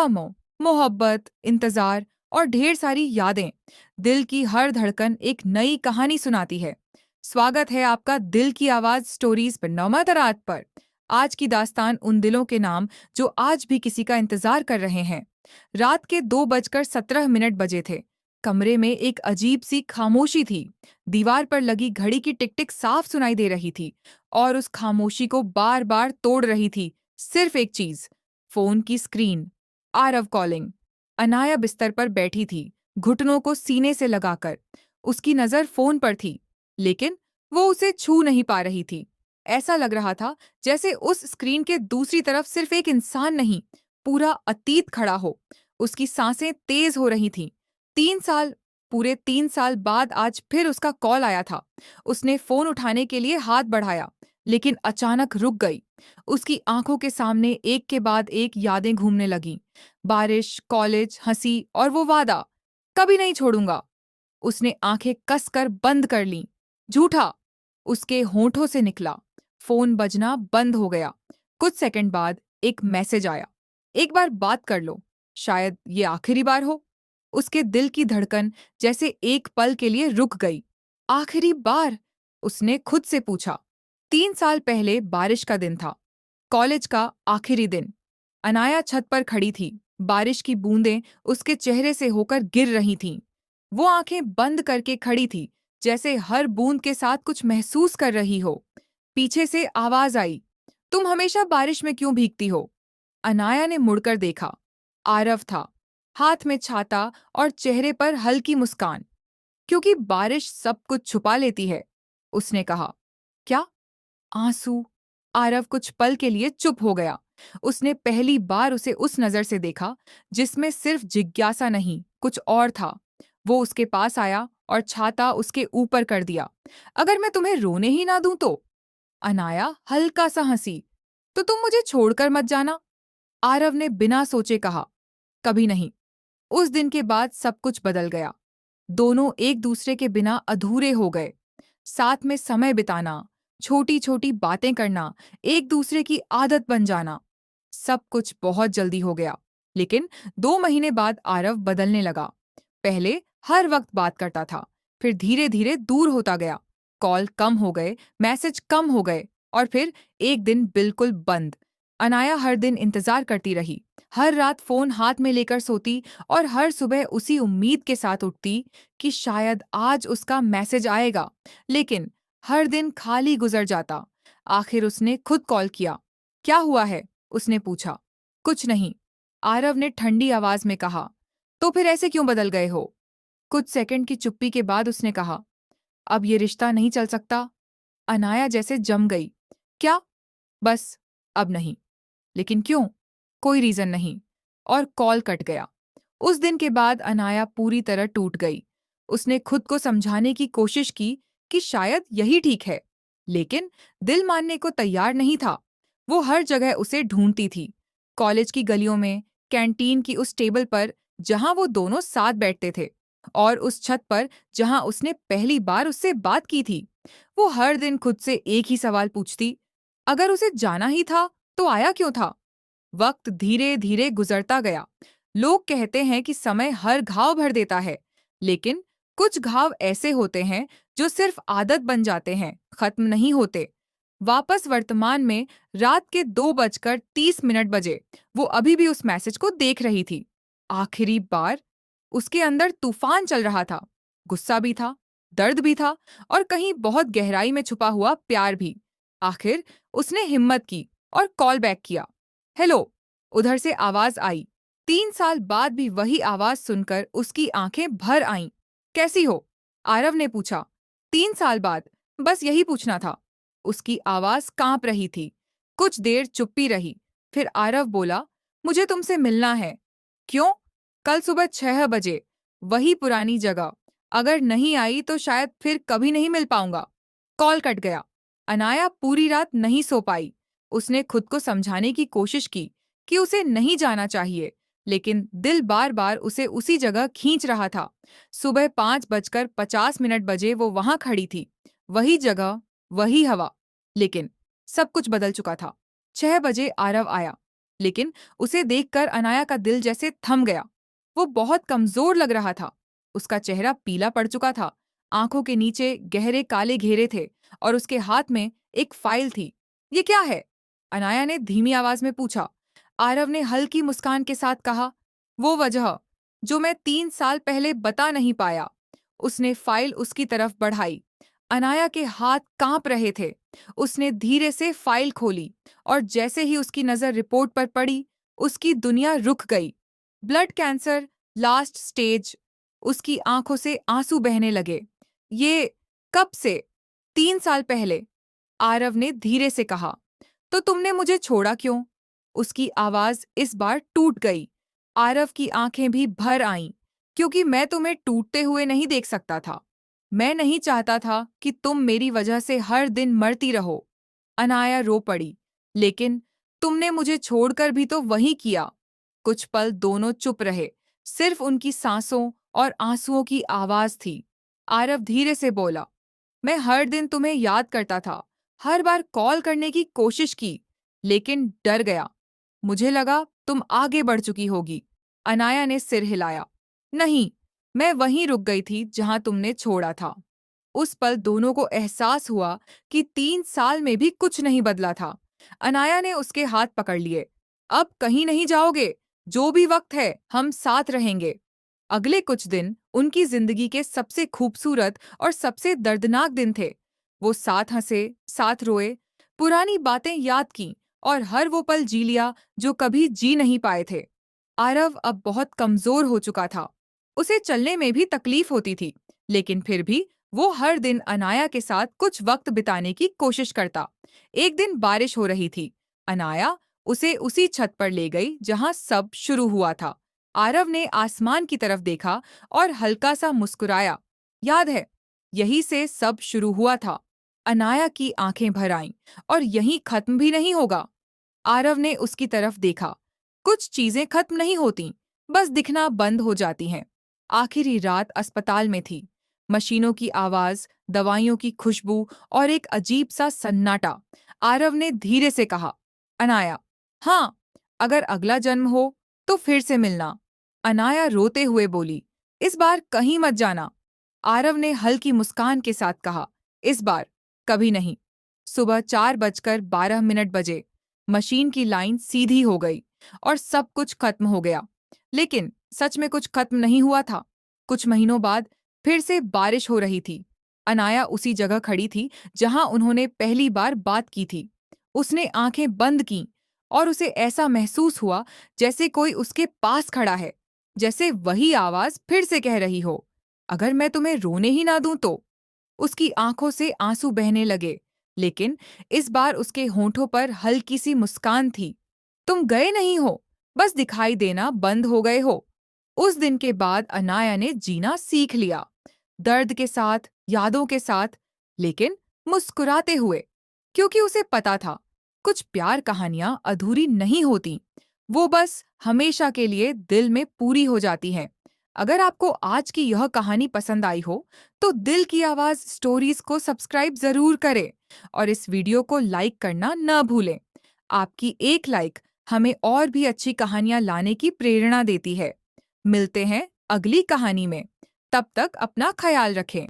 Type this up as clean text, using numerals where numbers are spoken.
कामों, मोहब्बत, इंतजार और ढेर सारी यादें। दिल की हर धड़कन एक नई कहानी सुनाती है। स्वागत है आपका दिल की आवाज स्टोरीज पर नौमा तरात पर। आज की दास्तान उन दिलों के नाम जो आज भी किसी का इंतजार कर रहे हैं। रात के 2:17 बजे थे। कमरे में एक अजीब सी खामोशी थी। दीवार पर लगी घड़ी की टिक टिक साफ सुनाई दे रही थी और उस खामोशी को बार बार तोड़ रही थी सिर्फ एक चीज, फोन की स्क्रीन। आरव कॉलिंग। अनाया बिस्तर पर बैठी थी, घुटनों को सीने से लगाकर। उसकी नजर फोन पर थी, लेकिन वो उसे छू नहीं पा रही थी। ऐसा लग रहा था जैसे उस स्क्रीन के दूसरी तरफ सिर्फ एक इंसान नहीं, पूरा अतीत खड़ा हो। उसकी सांसें तेज हो रही थीं। 3 साल, पूरे 3 साल बाद आज फिर उसका कॉल आया था। उसने फोन उठाने के लिए हाथ बढ़ाया, लेकिन अचानक रुक गई। उसकी आंखों के सामने एक के बाद एक यादें घूमने लगीं। बारिश, कॉलेज, हंसी और वो वादा, कभी नहीं छोड़ूंगा। उसने आंखें कसकर बंद कर लीं। झूठा, उसके होंठों से निकला। फोन बजना बंद हो गया। कुछ सेकंड बाद एक मैसेज आया, एक बार बात कर लो, शायद ये आखिरी बार हो। उसके दिल की धड़कन जैसे एक पल के लिए रुक गई। आखिरी बार? उसने खुद से पूछा। 3 साल पहले बारिश का दिन था, कॉलेज का आखिरी दिन। अनाया छत पर खड़ी थी। बारिश की बूंदें उसके चेहरे से होकर गिर रही थीं। वो आंखें बंद करके खड़ी थी, जैसे हर बूंद के साथ कुछ महसूस कर रही हो। पीछे से आवाज आई, तुम हमेशा बारिश में क्यों भीगती हो? अनाया ने मुड़कर देखा। आरव था, हाथ में छाता और चेहरे पर हल्की मुस्कान। क्योंकि बारिश सब कुछ छुपा लेती है, उसने कहा। क्या? आंसू? आरव कुछ पल के लिए चुप हो गया। उसने पहली बार उसे उस नजर से देखा जिसमें सिर्फ जिज्ञासा नहीं, कुछ और था। वो उसके पास आया और छाता उसके ऊपर कर दिया। अगर मैं तुम्हें रोने ही ना दूं तो? अनाया हल्का सा हंसी। तो तुम मुझे छोड़कर मत जाना, आरव ने बिना सोचे कहा। कभी नहीं। उस दिन के बाद सब कुछ बदल गया। दोनों एक दूसरे के बिना अधूरे हो गए। साथ में समय बिताना, छोटी छोटी बातें करना, एक दूसरे की आदत बन जाना, सब कुछ बहुत जल्दी हो गया। लेकिन 2 महीने बाद आरव बदलने लगा। पहले हर वक्त बात करता था, फिर धीरे धीरे दूर होता गया। कॉल कम हो गए, मैसेज कम हो गए, और फिर एक दिन बिल्कुल बंद। अनाया हर दिन इंतजार करती रही, हर रात फोन हाथ में लेकर सोती और हर सुबह उसी उम्मीद के साथ उठती कि शायद आज उसका मैसेज आएगा। लेकिन हर दिन खाली गुजर जाता। आखिर उसने खुद कॉल किया। क्या हुआ है? उसने पूछा। कुछ नहीं, आरव ने ठंडी आवाज में कहा। तो फिर ऐसे क्यों बदल गए हो? कुछ सेकंड की चुप्पी के बाद उसने कहा, अब ये रिश्ता नहीं चल सकता। अनाया जैसे जम गई। क्या? बस, अब नहीं। लेकिन क्यों? कोई रीजन नहीं। और कॉल कट गया। उस दिन के बाद अनाया पूरी तरह टूट गई। उसने खुद को समझाने की कोशिश की कि शायद यही ठीक है, लेकिन दिल मानने को तैयार नहीं था। वो हर जगह उसे ढूंढती थी, कॉलेज की गलियों में, कैंटीन की उस टेबल पर जहां वो दोनों साथ बैठते थे, और उस छत पर जहां उसने पहली बार उससे बात की थी। वो हर दिन खुद से एक ही सवाल पूछती, अगर उसे जाना ही था तो आया क्यों था? वक्त धीरे धीरे गुजरता गया। लोग कहते हैं कि समय हर घाव भर देता है, लेकिन कुछ घाव ऐसे होते हैं जो सिर्फ आदत बन जाते हैं, खत्म नहीं होते। वापस वर्तमान में रात के 2:30 बजे वो अभी भी उस मैसेज को देख रही थी। आखिरी बार। उसके अंदर तूफान चल रहा था। गुस्सा भी था, दर्द भी था, और कहीं बहुत गहराई में छुपा हुआ प्यार भी। आखिर उसने हिम्मत की और कॉल बैक किया। हेलो, उधर से आवाज आई। 3 साल बाद भी वही आवाज सुनकर उसकी आंखें भर आईं। कैसी हो? आरव ने पूछा। 3 साल बाद, बस यही पूछना था। उसकी आवाज कांप रही थी। कुछ देर चुप्पी रही, फिर आरव बोला, मुझे तुमसे मिलना है। क्यों? कल सुबह 6 बजे, वही पुरानी जगह। अगर नहीं आई तो शायद फिर कभी नहीं मिल पाऊंगा। कॉल कट गया। अनाया पूरी रात नहीं सो पाई। उसने खुद को समझाने की कोशिश की कि उसे नहीं जाना चाहिए, लेकिन दिल बार बार उसे उसी जगह खींच रहा था। सुबह 5:50 बजे वो वहां खड़ी थी, वही जगह, वही हवा। लेकिन सब कुछ बदल चुका था। 6 बजे आरव आया, लेकिन उसे देखकर अनाया का दिल जैसे थम गया। वो बहुत कमजोर लग रहा था। उसका चेहरा पीला पड़ चुका था, आंखों के नीचे गहरे काले घेरे थे और उसके हाथ में एक फाइल थी। ये क्या है? अनाया ने धीमी आवाज में पूछा। आरव ने हल्की मुस्कान के साथ कहा, वो वजह जो मैं 3 साल पहले बता नहीं पाया। उसने फाइल उसकी तरफ बढ़ाई। अनाया के हाथ कांप रहे थे। उसने धीरे से फाइल खोली और जैसे ही उसकी नजर रिपोर्ट पर पड़ी, उसकी दुनिया रुक गई। Blood cancer, last stage. उसकी आंखों से आंसू बहने लगे। ये कब से? 3 साल पहले, आरव ने धीरे से कहा। तो तुमने मुझे छोड़ा क्यों? उसकी आवाज इस बार टूट गई। आरव की आंखें भी भर आईं, क्योंकि मैं तुम्हें टूटते हुए नहीं देख सकता था। मैं नहीं चाहता था कि तुम मेरी वजह से हर दिन मरती रहो। अनाया रो पड़ी। लेकिन तुमने मुझे छोड़कर भी तो वही किया। कुछ पल दोनों चुप रहे। सिर्फ उनकी सांसों और आंसुओं की आवाज थी। आरव धीरे से बोला, मैं हर दिन तुम्हें याद करता था, हर बार कॉल करने की कोशिश की, लेकिन डर गया। मुझे लगा तुम आगे बढ़ चुकी होगी। अनाया ने सिर हिलाया। नहीं, मैं वहीं रुक गई थी जहां तुमने छोड़ा था। उस पल दोनों को एहसास हुआ कि 3 साल में भी कुछ नहीं बदला था। अनाया ने उसके हाथ पकड़ लिए। अब कहीं नहीं जाओगे। जो भी वक्त है, हम साथ रहेंगे। अगले कुछ दिन उनकी जिंदगी के सबसे खूबसूरत और सबसे दर्दनाक दिन थे। वो साथ हंसे, साथ रोए, पुरानी बातें याद की और हर वो पल जी लिया जो कभी जी नहीं पाए थे। आरव अब बहुत कमजोर हो चुका था। उसे चलने में भी तकलीफ होती थी, लेकिन फिर भी वो हर दिन अनाया के साथ कुछ वक्त बिताने की कोशिश करता। एक दिन बारिश हो रही थी। अनाया उसे उसी छत पर ले गई जहां सब शुरू हुआ था। आरव ने आसमान की तरफ देखा और हल्का सा मुस्कुराया। याद है, यही से सब शुरू हुआ था। अनाया की आंखें भर आईं। और यहीं खत्म भी नहीं होगा। आरव ने उसकी तरफ देखा। कुछ चीजें खत्म नहीं होती, बस दिखना बंद हो जाती हैं। आखिरी रात अस्पताल में थी। मशीनों की आवाज, दवाइयों की खुशबू और एक अजीब सा सन्नाटा। आरव ने धीरे से कहा, अनाया, हाँ, अगर अगला जन्म हो तो फिर से मिलना। अनाया रोते हुए बोली, इस बार कहीं मत जाना। आरव ने हल्की मुस्कान के साथ कहा, इस बार कभी नहीं। सुबह 4:12 बजे मशीन की लाइन सीधी हो गई और सब कुछ खत्म हो गया। लेकिन सच में कुछ खत्म नहीं हुआ था। कुछ महीनों बाद फिर से बारिश हो रही थी। अनाया उसी जगह खड़ी थी जहां उन्होंने पहली बार बात की थी। उसने आंखें बंद कीं और उसे ऐसा महसूस हुआ जैसे कोई उसके पास खड़ा है, जैसे वही आवाज फिर से कह रही हो, अगर मैं तुम्हें रोने ही ना दूं तो। उसकी आंखों से आंसू बहने लगे, लेकिन इस बार उसके होंठों पर हल्की सी मुस्कान थी। तुम गए नहीं हो, बस दिखाई देना बंद हो गए हो। उस दिन के बाद अनाया ने जीना सीख लिया। दर्द के साथ, यादों के साथ, लेकिन मुस्कुराते हुए। क्योंकि उसे पता था, कुछ प्यार कहानियां अधूरी नहीं होती। वो बस हमेशा के लिए दिल में पूरी हो जाती हैं। अगर आपको आज की यह कहानी पसंद आई हो, तो दिल की आवाज स्टोरीज को सब्सक्राइब जरूर करें और इस वीडियो को लाइक करना न भूलें। आपकी एक लाइक हमें और भी अच्छी कहानियां लाने की प्रेरणा देती है। मिलते हैं अगली कहानी में। तब तक अपना ख्याल रखें।